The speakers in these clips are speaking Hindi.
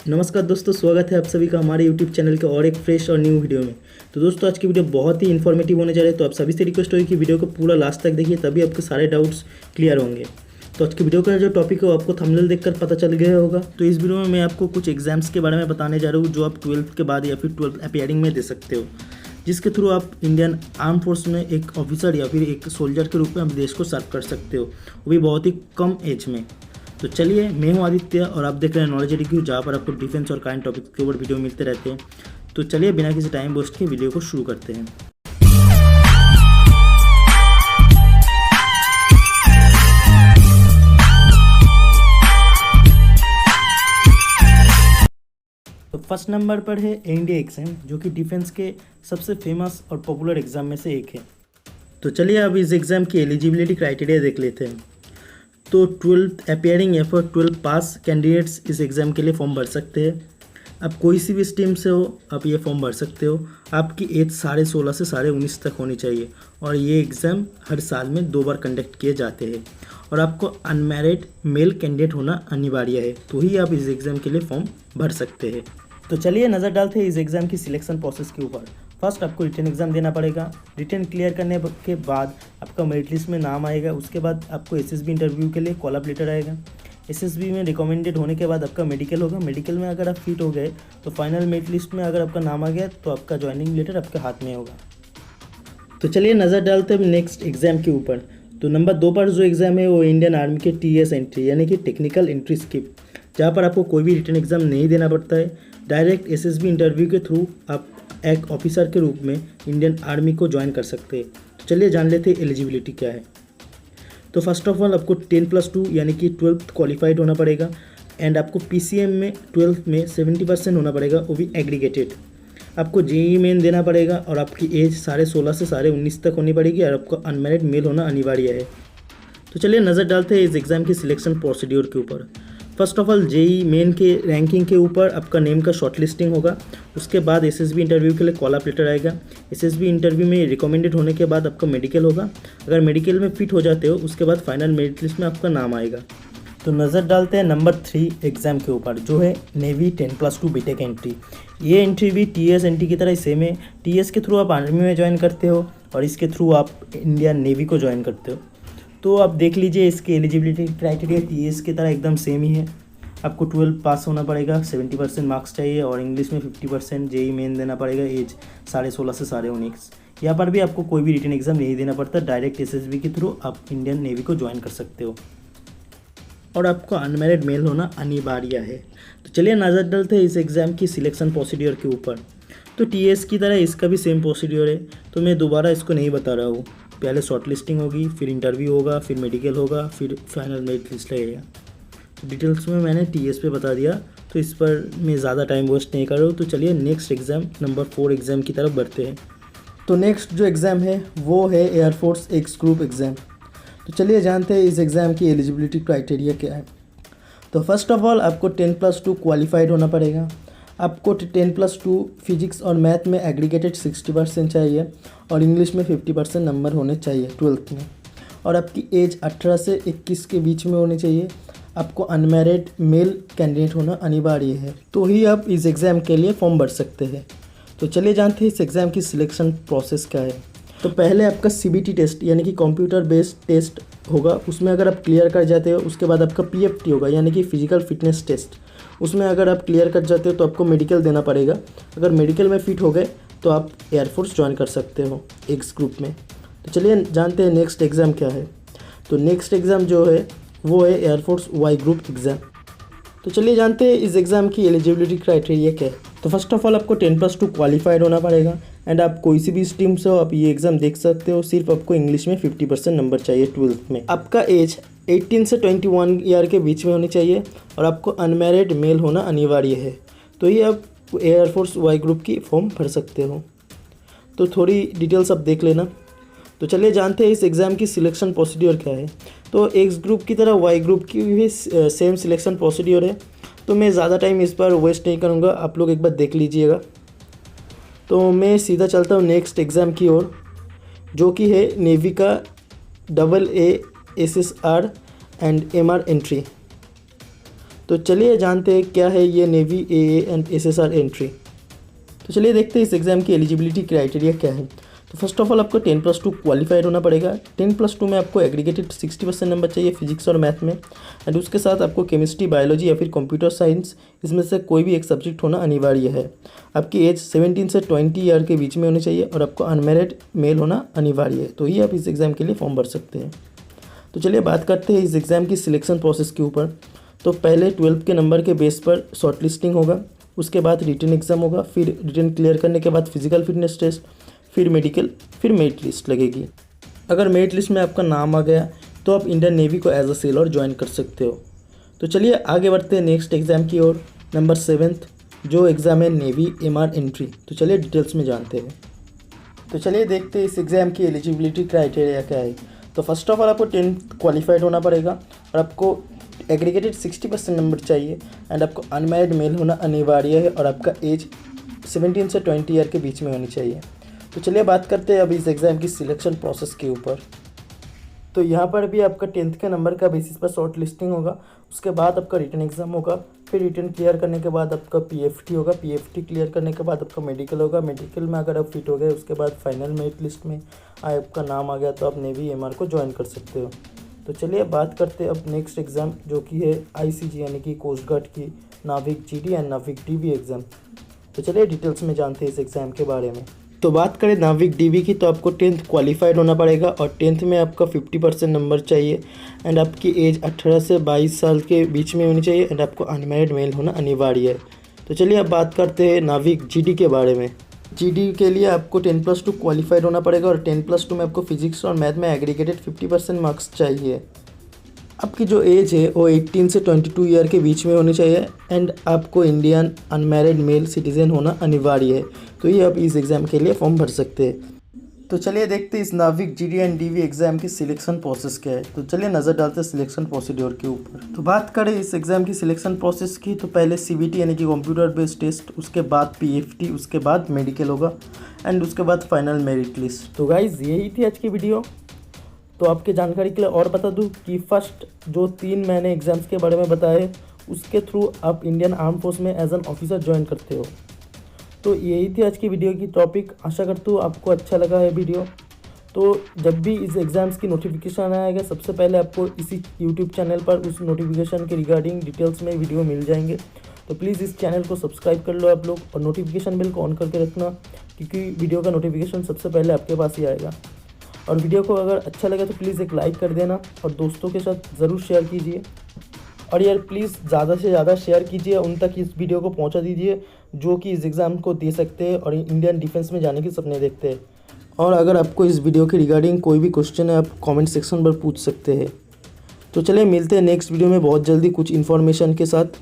नमस्कार दोस्तों, स्वागत है आप सभी का हमारे YouTube चैनल के और एक फ्रेश और न्यू वीडियो में। तो दोस्तों आज की वीडियो बहुत ही इन्फॉर्मेटिव होने जा रही है, तो आप सभी से रिक्वेस्ट होगी कि वीडियो को पूरा लास्ट तक देखिए, तभी आपके सारे डाउट्स क्लियर होंगे। तो आज की वीडियो का जो टॉपिक है वो आपको थंबनेल देखकर पता चल गया होगा। तो इस वीडियो में मैं आपको कुछ एग्जाम्स के बारे में बताने जा रहा हूँ जो आप 12th के बाद या फिर 12th अपीयरिंग में दे सकते हो, जिसके थ्रू आप इंडियन आर्म फोर्स में एक ऑफिसर या फिर एक सोल्जर के रूप में आप देश को सर्व कर सकते हो, वो भी बहुत ही कम एज में। तो चलिए, मैं हूं आदित्य और आप देख रहे हैं नॉलेज एडीक्यू, जहाँ पर आपको डिफेंस और करंट टॉपिक के ऊपर वीडियो मिलते रहते हैं। तो चलिए बिना किसी टाइम वेस्ट के वीडियो को शुरू करते हैं। तो फर्स्ट नंबर पर है एनडीए एग्जाम, जो कि डिफेंस के सबसे फेमस और पॉपुलर एग्जाम में से एक है। तो चलिए अब इस एग्ज़ाम की एलिजिबिलिटी क्राइटेरिया देख लेते हैं। तो 12th अपीयरिंग या फिर 12th पास कैंडिडेट्स इस एग्ज़ाम के लिए फॉर्म भर सकते हैं। आप कोई सी भी स्ट्रीम से हो, आप ये फॉर्म भर सकते हो। आपकी एज 16.5 से 19.5 तक होनी चाहिए और ये एग्ज़ाम हर साल में 2 बार कंडक्ट किए जाते हैं और आपको अनमैरिड मेल कैंडिडेट होना अनिवार्य है, तो ही आप इस एग्ज़ाम के लिए फॉर्म भर सकते हैं। तो चलिए नज़र डालते हैं इस एग्ज़ाम की सिलेक्शन प्रोसेस के ऊपर। फर्स्ट आपको रिटन एग्ज़ाम देना पड़ेगा। रिटन क्लियर करने के बाद आपका मेरिट लिस्ट में नाम आएगा। उसके बाद आपको एसएसबी इंटरव्यू के लिए कॉल अप लेटर आएगा। एसएसबी में रिकमेंडेड होने के बाद आपका मेडिकल होगा। मेडिकल में अगर आप फिट हो गए तो फाइनल मेरिट लिस्ट में अगर आपका नाम आ गया तो आपका ज्वाइनिंग लेटर आपके हाथ में होगा। तो चलिए नज़र डालते हैं नेक्स्ट एग्ज़ाम के ऊपर। तो नंबर 2 पर जो एग्ज़ाम है वो इंडियन आर्मी के टीएस एंट्री यानी कि टेक्निकल एंट्री स्किप, जहाँ पर आपको कोई भी रिटन एग्ज़ाम नहीं देना पड़ता है। डायरेक्ट एसएसबी इंटरव्यू के थ्रू आप एक ऑफिसर के रूप में इंडियन आर्मी को ज्वाइन कर सकते हैं। तो चलिए जान लेते हैं एलिजिबिलिटी क्या है। तो फर्स्ट ऑफ ऑल आपको 10+2 यानी कि 12th क्वालिफाइड होना पड़ेगा एंड आपको पीसीएम में 12th में 70% होना पड़ेगा, वो भी एग्रीगेटेड। आपको जेईई मेन देना पड़ेगा और आपकी एज 16.5 से 19.5 तक होनी पड़ेगी और आपको अनमैरिड मेल होना अनिवार्य है। तो चलिए नज़र डालते हैं इस एग्ज़ाम की सिलेक्शन प्रोसीड्योर के ऊपर। First of all JEE main के रैंकिंग के ऊपर आपका नेम का शॉर्टलिस्टिंग होगा। उसके बाद एसएसबी इंटरव्यू के लिए कॉल अप लेटर आएगा। एसएसबी इंटरव्यू में रिकमेंडेड होने के बाद आपका मेडिकल होगा। अगर मेडिकल में फिट हो जाते हो उसके बाद फाइनल मेरिट लिस्ट में आपका नाम आएगा। तो नज़र डालते हैं नंबर 3 एग्ज़ाम के ऊपर, जो है नेवी 10+2 बीटेक एंट्री। ये एंट्री भी टीएस एंट्री की तरह सेम है। टीएस के थ्रू आप आर्मी में ज्वाइन करते हो और इसके थ्रू आप इंडियन नेवी को ज्वाइन करते हो। तो आप देख लीजिए इसकी एलिजिबिलिटी क्राइटेरिया टीएस की तरह एकदम सेम ही है। आपको 12 पास होना पड़ेगा, 70% मार्क्स चाहिए और इंग्लिश में 50% जेईई मेन देना पड़ेगा। एज 16.5 से 19.5। यहाँ पर भी आपको कोई भी रिटन एग्ज़ाम नहीं देना पड़ता, डायरेक्ट एसएसबी के थ्रू आप इंडियन नेवी को ज्वाइन कर सकते हो और आपको अनमैरिड मेल होना अनिवार्य है। तो चलिए नज़र डालते हैं इस एग्ज़ाम की सिलेक्शन प्रोसीड्योर के ऊपर। तो टीएस की तरह इसका भी सेम प्रोसीड्योर है, तो मैं दोबारा इसको नहीं बता रहा हूँ। पहले शॉर्ट लिस्टिंग होगी, फिर इंटरव्यू होगा, फिर मेडिकल होगा, फिर फाइनल मेरिट लिस्ट लगेगा। डिटेल्स में मैंने टीएस पे बता दिया, तो इस पर मैं ज़्यादा टाइम वेस्ट नहीं कर रहा हूँ। तो चलिए नेक्स्ट एग्ज़ाम नंबर 4 एग्ज़ाम की तरफ बढ़ते हैं। तो नेक्स्ट जो एग्ज़ाम है वो है एयरफोर्स एक्स ग्रुप एग्ज़ाम। तो चलिए जानते हैं इस एग्ज़ाम की एलिजिबिलिटी क्राइटेरिया क्या है। तो फर्स्ट ऑफ ऑल आपको 10+2 क्वालिफाइड होना पड़ेगा। आपको 10+2 फिजिक्स और मैथ में एग्रीगेटेड 60% चाहिए और इंग्लिश में 50% नंबर होने चाहिए 12th में, और आपकी एज 18 से 21 के बीच में होनी चाहिए। आपको अनमैरिड मेल कैंडिडेट होना अनिवार्य है, तो ही आप इस एग्ज़ाम के लिए फॉर्म भर सकते हैं। तो चलिए जानते हैं इस एग्ज़ाम की सिलेक्शन प्रोसेस क्या है। तो पहले आपका सीबीटी टेस्ट यानी कि कंप्यूटर बेस्ड टेस्ट होगा। उसमें अगर आप क्लियर कर जाते हो उसके बाद आपका पीएफटी होगा यानी कि फिजिकल फिटनेस टेस्ट। उसमें अगर आप क्लियर कर जाते हो तो आपको मेडिकल देना पड़ेगा। अगर मेडिकल में फिट हो गए तो आप एयरफोर्स ज्वाइन कर सकते हो एक्स ग्रुप में। तो चलिए जानते हैं नेक्स्ट एग्ज़ाम क्या है। तो नेक्स्ट एग्ज़ाम जो है वो है एयरफोर्स वाई ग्रुप एग्ज़ाम। तो चलिए जानते हैं इस एग्ज़ाम की एलिजिबिलिटी क्राइटेरिया क्या है। तो फर्स्ट ऑफ ऑल आपको 10+2 क्वालिफाइड होना पड़ेगा एंड आप कोई सी भी स्ट्रीम से हो आप ये एग्ज़ाम देख सकते हो। सिर्फ आपको इंग्लिश में 50% नंबर चाहिए 12th में। आपका एज 18 से 21 ईयर के बीच में होनी चाहिए और आपको अनमैरिड मेल होना अनिवार्य है, तो ही आप एयरफोर्स वाई ग्रुप की फॉर्म भर सकते हो। तो थोड़ी डिटेल्स आप देख लेना। तो चलिए जानते हैं इस एग्ज़ाम की सिलेक्शन प्रोसीड्योर क्या है। तो एक्स ग्रुप की तरह वाई ग्रुप की भी सेम सिलेक्शन प्रोसीड्योर है, तो मैं ज़्यादा टाइम इस पर वेस्ट नहीं करूँगा, आप लोग एक बार देख लीजिएगा। तो मैं सीधा चलता हूँ नेक्स्ट एग्ज़ाम की ओर, जो कि है नेवी का AA SSR and MR entry. तो चलिए जानते हैं क्या है ये navy AA and SSR entry. तो चलिए देखते हैं इस एग्ज़ाम की एलिजिबिलिटी क्राइटेरिया क्या है। तो फर्स्ट ऑफ ऑल आपको 10+2 क्वालिफाइड होना पड़ेगा। 10+2 में आपको एग्रीगेटेड 60% नंबर चाहिए फिजिक्स और मैथ में, एंड उसके साथ आपको केमिस्ट्री, बायोलॉजी या फिर कंप्यूटर साइंस, इसमें से कोई भी एक सब्जेक्ट होना अनिवार्य है। आपकी एज 17 से 20 ईयर के बीच में होनी चाहिए और आपको अनमैरिड मेल होना अनिवार्य है, तो ही आप इस एग्ज़ाम के लिए फॉर्म भर सकते हैं। तो चलिए बात करते हैं इस एग्ज़ाम की सिलेक्शन प्रोसेस के ऊपर। तो पहले 12th के नंबर के बेस पर शॉर्ट लिस्टिंग होगा, उसके बाद रिटन एग्ज़ाम होगा, फिर रिटन क्लियर करने के बाद फिजिकल फिटनेस टेस्ट, फिर मेडिकल, फिर मेरिट लिस्ट लगेगी। अगर मेरिट लिस्ट में आपका नाम आ गया तो आप इंडियन नेवी को एज अ सेलर ज्वाइन कर सकते हो। तो चलिए आगे बढ़ते हैं नेक्स्ट एग्ज़ाम की ओर, नंबर 7th, जो एग्ज़ाम है नेवी MR एंट्री। तो चलिए डिटेल्स में जानते हैं। तो चलिए देखते हैं इस एग्ज़ाम की एलिजिबिलिटी क्राइटेरिया क्या है। तो फर्स्ट ऑफ ऑल आपको 10th क्वालिफाइड होना पड़ेगा और आपको एग्रीगेटेड 60% नंबर चाहिए, एंड आपको अनमैरिड मेल होना अनिवार्य है और आपका एज 17 से 20 ईयर के बीच में होनी चाहिए। तो चलिए बात करते हैं अब इस एग्ज़ाम की सिलेक्शन प्रोसेस के ऊपर। तो यहाँ पर भी आपका 10th के नंबर का बेसिस पर शॉर्ट लिस्टिंग होगा, उसके बाद आपका रिटन एग्ज़ाम होगा, फिर रिटन क्लियर करने के बाद आपका PFT होगा, PFT क्लियर करने के बाद आपका मेडिकल होगा, मेडिकल में अगर आप फिट हो गए उसके बाद फाइनल मेरिट लिस्ट में आपका नाम आ गया तो आप नेवी MR को ज्वाइन कर सकते हो। तो चलिए बात करते हैं अब नेक्स्ट एग्ज़ाम जो कि है ICG यानी कि कोस्ट गार्ड की नाविक GD एंड नाविक DB एग्ज़ाम। तो चलिए डिटेल्स में जानते हैं इस एग्ज़ाम के बारे में। तो बात करें नाविक DB की, तो आपको 10th क्वालिफाइड होना पड़ेगा और 10th में आपका 50% नंबर चाहिए, एंड आपकी एज 18 से 22 साल के बीच में होनी चाहिए, एंड आपको अनमैरिड मेल होना अनिवार्य है। तो चलिए अब बात करते हैं नाविक GD के बारे में। GD के लिए आपको 10+2 क्वालिफाइड होना पड़ेगा और 10+2 में आपको फिजिक्स और मैथ में एग्रीगेटेड 50% मार्क्स चाहिए। आपकी जो एज है वो 18 से 22 ईयर के बीच में होनी चाहिए, एंड आपको इंडियन अनमैरिड मेल सिटीज़न होना अनिवार्य है, तो ये आप इस एग्ज़ाम के लिए फॉर्म भर सकते हैं। तो चलिए देखते हैं इस नाविक GD एंड DB एग्ज़ाम की सिलेक्शन प्रोसेस क्या है। तो चलिए नज़र डालते हैं सिलेक्शन प्रोसीड्योर के ऊपर। तो बात करें इस एग्ज़ाम की सिलेक्शन प्रोसेस की, तो पहले CBT यानी कि कंप्यूटर बेस्ड टेस्ट, उसके बाद PFT, उसके बाद मेडिकल होगा, एंड उसके बाद फाइनल मेरिट लिस्ट। तो गाइज़ यही थी आज की वीडियो। तो आपके जानकारी के लिए और बता दूं कि फर्स्ट जो 3 मैंने एग्ज़ाम्स के बारे में बताए उसके थ्रू आप इंडियन आर्म फोर्स में एज एन ऑफिसर ज्वाइन करते हो। तो यही थी आज की वीडियो की टॉपिक। आशा करता हूँ आपको अच्छा लगा है वीडियो। तो जब भी इस एग्ज़ाम्स की नोटिफिकेशन आएगा सबसे पहले आपको इसी यूट्यूब चैनल पर उस नोटिफिकेशन के रिगार्डिंग डिटेल्स में वीडियो मिल जाएंगे। तो प्लीज़ इस चैनल को सब्सक्राइब कर लो आप लोग और नोटिफिकेशन बेल को ऑन करके रखना, क्योंकि वीडियो का नोटिफिकेशन सबसे पहले आपके पास ही आएगा। और वीडियो को अगर अच्छा लगे तो प्लीज़ एक लाइक कर देना और दोस्तों के साथ ज़रूर शेयर कीजिए। और यार प्लीज़ ज़्यादा से ज़्यादा शेयर कीजिए, उन तक इस वीडियो को पहुंचा दीजिए जो कि इस एग्ज़ाम को दे सकते हैं और इंडियन डिफेंस में जाने के सपने देखते हैं। और अगर आपको इस वीडियो के रिगार्डिंग कोई भी क्वेश्चन है आप कमेंट सेक्शन पर पूछ सकते हैं। तो चलिए मिलते हैं नेक्स्ट वीडियो में बहुत जल्दी कुछ इन्फॉर्मेशन के साथ।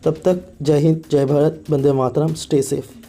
तब तक जय हिंद, जय भारत, वंदे मातरम, स्टे सेफ।